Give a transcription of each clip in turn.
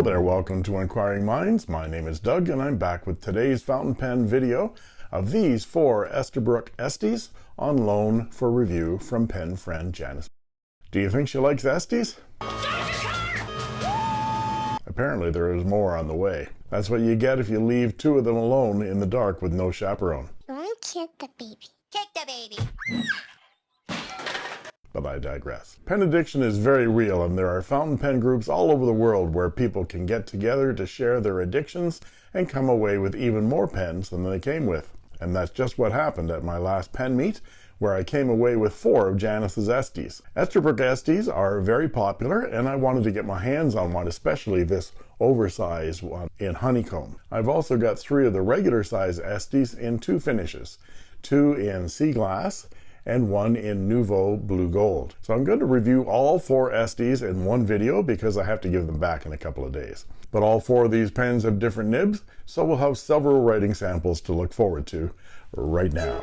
Hello there, welcome to Inquiring Minds. My name is Doug and I'm back with today's fountain pen video of these 4 Esterbrook Esties on loan for review from pen friend Janice. Do you think she likes Esties? Apparently there is more on the way. That's what you get if you leave 2 of them alone in the dark with no chaperone. Don't kick the baby. Kick the baby. But I digress. Pen addiction is very real, and there are fountain pen groups all over the world where people can get together to share their addictions and come away with even more pens than they came with. And that's just what happened at my last pen meet, where I came away with 4 of Janice's Esties. Esterbrook Esties are very popular, and I wanted to get my hands on one, especially this oversized one in honeycomb. I've also got 3 of the regular size Esties in 2 finishes, 2 in sea glass, and 1 in Nouveau Blue Gold. So I'm going to review all 4 Esties in one video because I have to give them back in a couple of days. But all 4 of these pens have different nibs, so we'll have several writing samples to look forward to right now.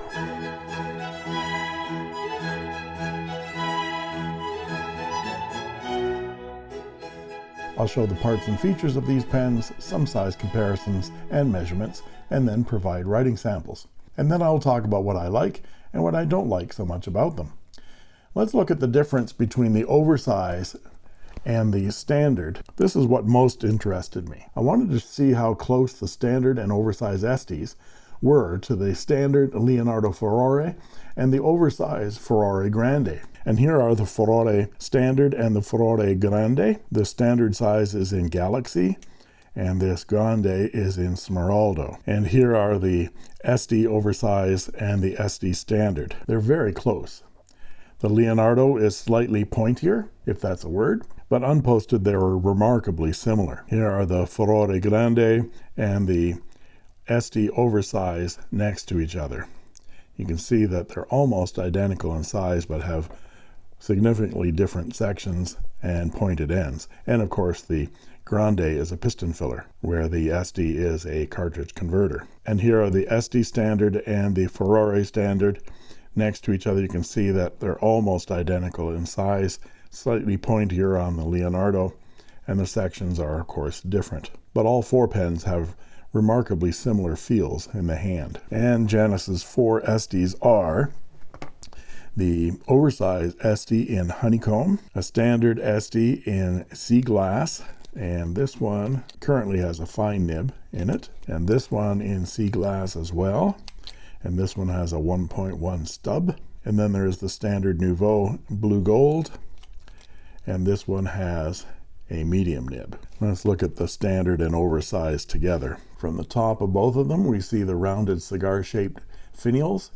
I'll show the parts and features of these pens, some size comparisons and measurements, and then provide writing samples. And then I'll talk about what I like and what I don't like so much about them. Let's look at the difference between the oversize and the standard. This is what most interested me. I wanted to see how close the standard and oversize Esties were to the standard Leonardo Furore and the oversize Furore Grande. And here are the Furore Standard and the Furore Grande. The standard size is in Galaxy, and this Grande is in Smeraldo. And here are the Estie Oversize and the Estie Standard. They're very close. The Leonardo is slightly pointier, if that's a word, but unposted they are remarkably similar. Here are the Furore Grande and the Estie Oversize next to each other. You can see that they're almost identical in size, but have significantly different sections and pointed ends. And of course the Grande is a piston filler, where the Estie is a cartridge converter. And here are the Estie Standard and the Furore Standard next to each other. You can see that they're almost identical in size, slightly pointier on the Leonardo, and the sections are of course different. But all 4 pens have remarkably similar feels in the hand. And Janice's 4 Esties are the oversized Estie in honeycomb, a standard Estie in sea glass, and this one currently has a fine nib in it, and this one in sea glass as well, and this one has a 1.1 stub, and then there's the standard Nouveau Blue Gold, and this one has a medium nib. Let's look at the standard and oversized together. From the top of both of them we see the rounded cigar-shaped finials,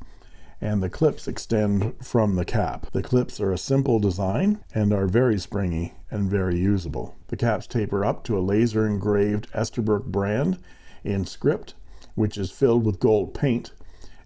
and the clips extend from the cap. The clips are a simple design and are very springy and very usable. The caps taper up to a laser engraved Esterbrook brand in script, which is filled with gold paint,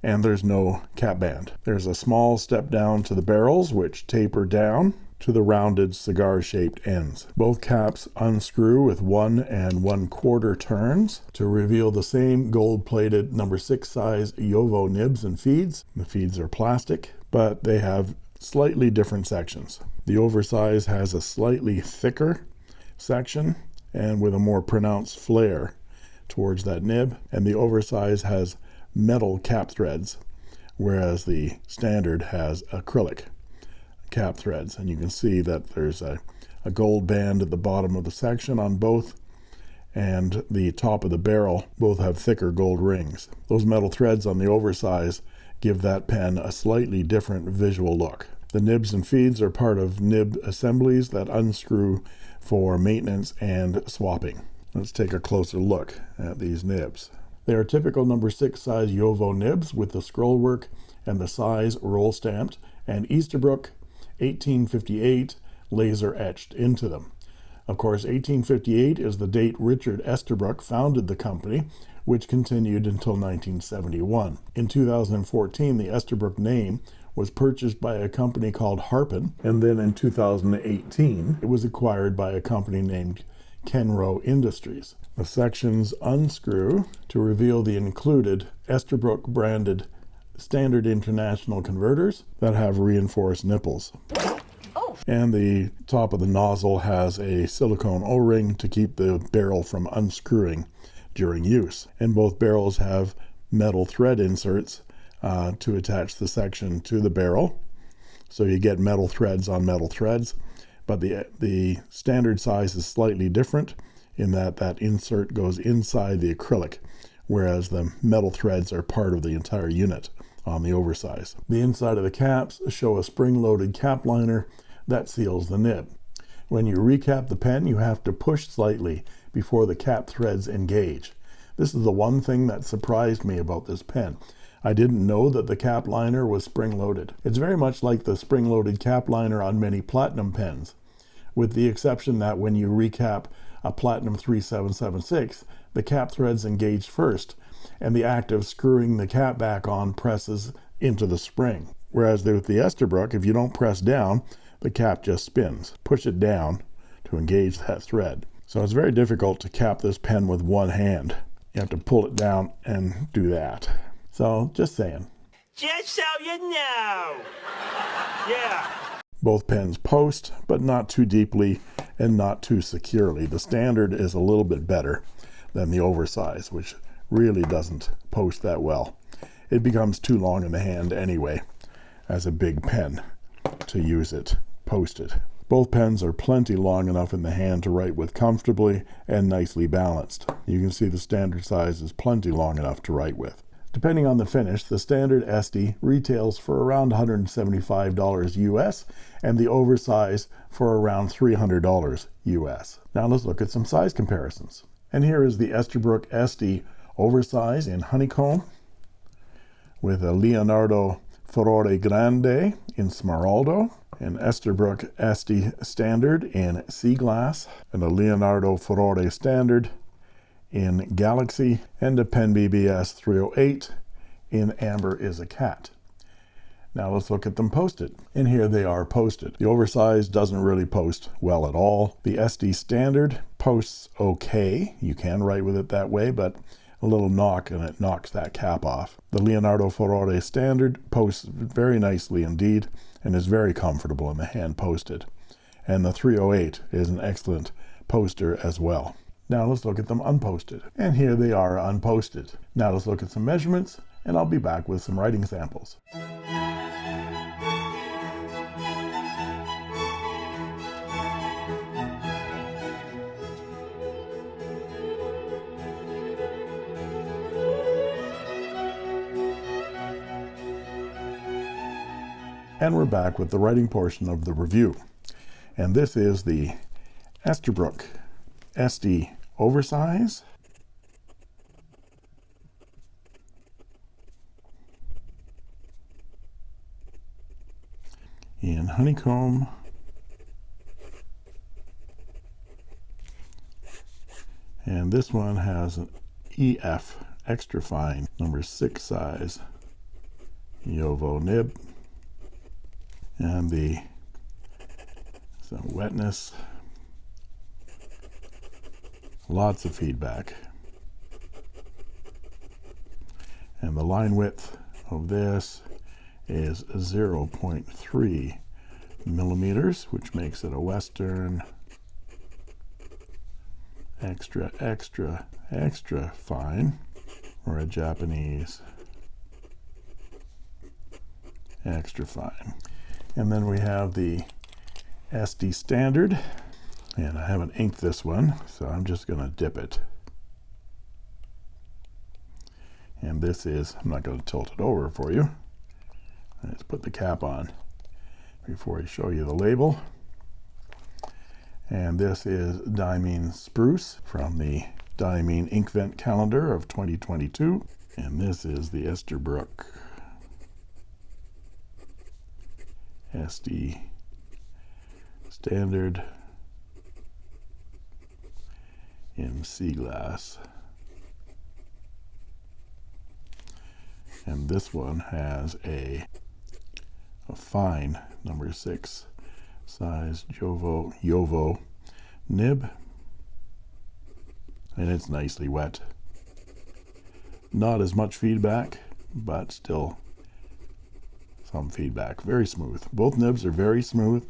and there's no cap band. There's a small step down to the barrels, which taper down to the rounded cigar-shaped ends. Both caps unscrew with 1 1/4 turns to reveal the same gold-plated number 6 size Jovo nibs and feeds. The feeds are plastic, but they have slightly different sections. The oversize has a slightly thicker section and with a more pronounced flare towards that nib, and the oversize has metal cap threads, whereas the standard has acrylic cap threads. And you can see that there's a gold band at the bottom of the section on both, and the top of the barrel both have thicker gold rings. Those metal threads on the oversize give that pen a slightly different visual look. The nibs and feeds are part of nib assemblies that unscrew for maintenance and swapping. Let's take a closer look at these nibs. They are typical number 6 size Jovo nibs with the scroll work and the size roll stamped, and Esterbrook 1858 laser etched into them. Of course, 1858 is the date Richard Esterbrook founded the company, which continued until 1971. In 2014, the Esterbrook name was purchased by a company called Harpen, and then in 2018 it was acquired by a company named Kenro Industries. The sections unscrew to reveal the included Esterbrook branded Standard International converters that have reinforced nipples. And the top of the nozzle has a silicone O-ring to keep the barrel from unscrewing during use. And both barrels have metal thread inserts to attach the section to the barrel. So you get metal threads on metal threads, but the standard size is slightly different in that that insert goes inside the acrylic, whereas the metal threads are part of the entire unit on the Oversize. The inside of the caps show a spring-loaded cap liner that seals the nib. When you recap the pen, you have to push slightly before the cap threads engage. This is the one thing that surprised me about this pen. I didn't know that the cap liner was spring-loaded. It's very much like the spring-loaded cap liner on many Platinum pens, with the exception that when you recap a Platinum 3776, the cap threads engage first, and the act of screwing the cap back on presses into the spring. Whereas with the Esterbrook, if you don't press down, the cap just spins. Push it down to engage that thread. So it's very difficult to cap this pen with one hand. You have to pull it down and do that. So just saying. Just so you know. Yeah. Both pens post, but not too deeply and not too securely. The standard is a little bit better than the Oversize, which really doesn't post that well. It becomes too long in the hand anyway as a big pen to use it posted. Both pens are plenty long enough in the hand to write with comfortably and nicely balanced. You can see the standard size is plenty long enough to write with. Depending on the finish, the standard Estie retails for around $175 US and the Oversize for around $300 US. Now let's look at some size comparisons. And here is the Esterbrook Estie Oversize in honeycomb with a Leonardo Furore Grande in Smeraldo, an Esterbrook Estie Standard in Sea Glass, and a Leonardo Furore Standard in Galaxy, and a Pen BBS 308 in Amber is a Cat. Now let's look at them posted. And here they are posted. The Oversize doesn't really post well at all. The Estie Standard posts okay. You can write with it that way, but a little knock and it knocks that cap off. The Leonardo Furore Standard posts very nicely indeed and is very comfortable in the hand posted. And the 308 is an excellent poster as well. Now let's look at them unposted. And here they are unposted. Now let's look at some measurements and I'll be back with some writing samples. And we're back with the writing portion of the review. And this is the Esterbrook Estie Oversize. In honeycomb. And this one has an EF extra fine number 6 size Jovo nib. And some wetness, lots of feedback, and the line width of this is 0.3 millimeters, which makes it a Western extra fine, or a Japanese extra fine. And then we have the Estie Standard, and I haven't inked this one, so I'm just going to dip it. And this is, I'm not going to tilt it over for you. Let's put the cap on before I show you the label. And this is Diamine Spruce from the Diamine Inkvent calendar of 2022. And this is the Esterbrook Estie Standard in Sea Glass. And this one has a fine number 6 size Jovo nib, and it's nicely wet. Not as much feedback, but still some feedback. Very smooth. Both nibs are very smooth.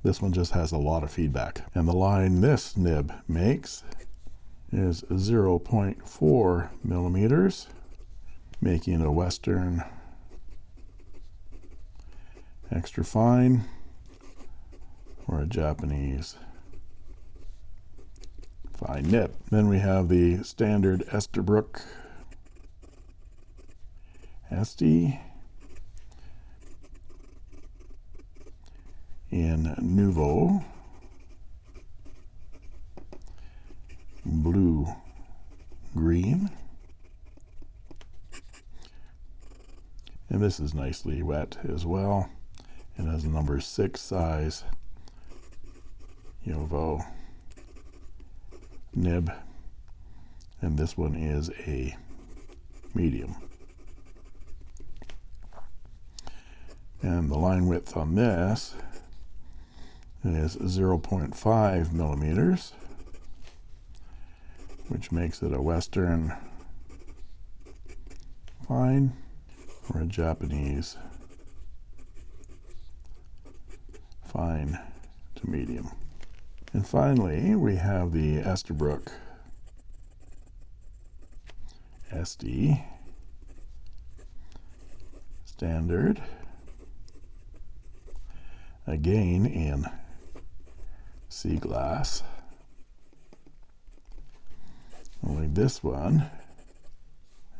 This one just has a lot of feedback. And the line this nib makes is 0.4 millimeters, making it a Western extra fine or a Japanese fine nib. Then we have the standard Esterbrook Estie in Nouveau blue green, and this is nicely wet as well. It has a number 6 size Nouveau nib, and this one is a medium. And the line width on this is 0.5 millimeters, which makes it a Western fine or a Japanese fine to medium. And finally, we have the Esterbrook Estie standard, again in sea glass. Only this one,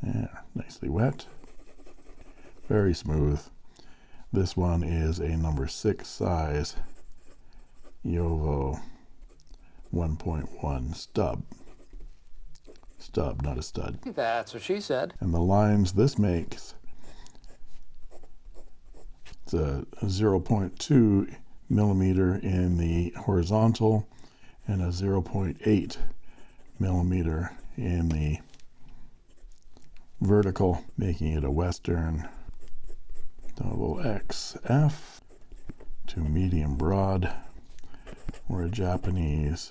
yeah, nicely wet, very smooth. This one is a number 6 size Nouveau 1.1 stub, not a stud. That's what she said. And the lines this makes, it's a 0.2 millimeter in the horizontal and a 0.8 millimeter in the vertical, making it a Western XF to medium broad or a Japanese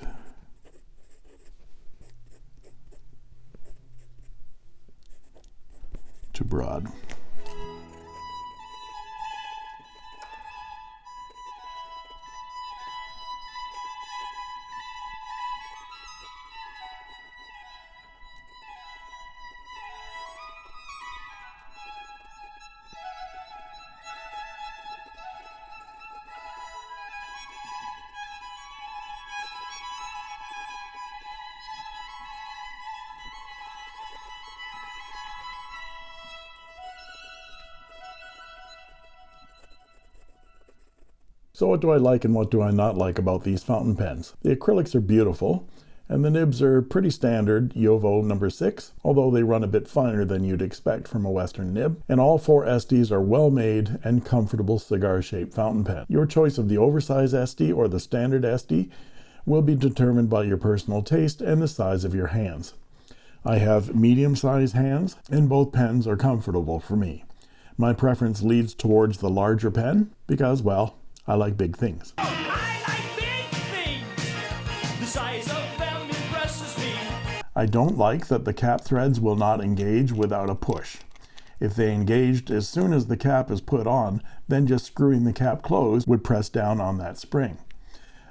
to broad. So what do I like and what do I not like about these fountain pens? The acrylics are beautiful, and the nibs are pretty standard Nouveau number 6, although they run a bit finer than you'd expect from a Western nib. And all 4 Esties are well made and comfortable cigar-shaped fountain pen. Your choice of the Oversize Estie or the standard Estie will be determined by your personal taste and the size of your hands. I have medium-sized hands, and both pens are comfortable for me. My preference leads towards the larger pen because, well, I like big things. I like big things. The size of them impresses me. I don't like that the cap threads will not engage without a push. If they engaged as soon as the cap is put on, then just screwing the cap closed would press down on that spring.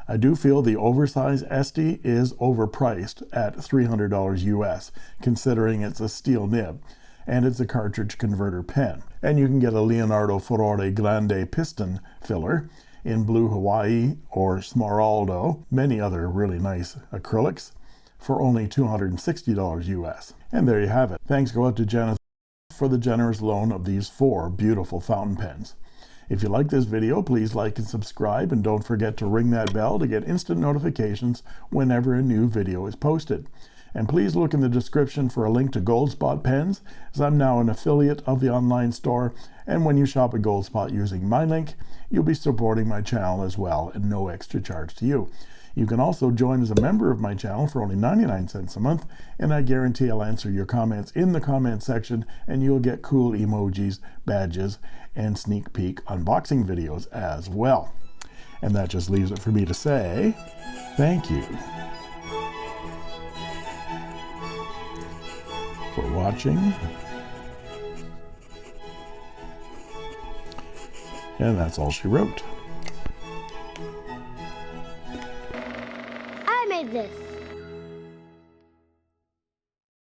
I do feel the Oversize Estie is overpriced at $300 US, considering it's a steel nib, and it's a cartridge converter pen. And you can get a Leonardo Furore Grande piston filler in Blue Hawaii or Smeraldo, many other really nice acrylics, for only $260 US. And there you have it. Thanks go out to Jenna for the generous loan of these 4 beautiful fountain pens. If you like this video, please like and subscribe, and don't forget to ring that bell to get instant notifications whenever a new video is posted. And please look in the description for a link to Goldspot pens, as I'm now an affiliate of the online store, and when you shop at Goldspot using my link, you'll be supporting my channel as well at no extra charge to you. You can also join as a member of my channel for only 99 cents a month, and I guarantee I'll answer your comments in the comment section, and you'll get cool emojis, badges, and sneak peek unboxing videos as well. And that just leaves it for me to say thank you for watching. And that's all she wrote. tried this.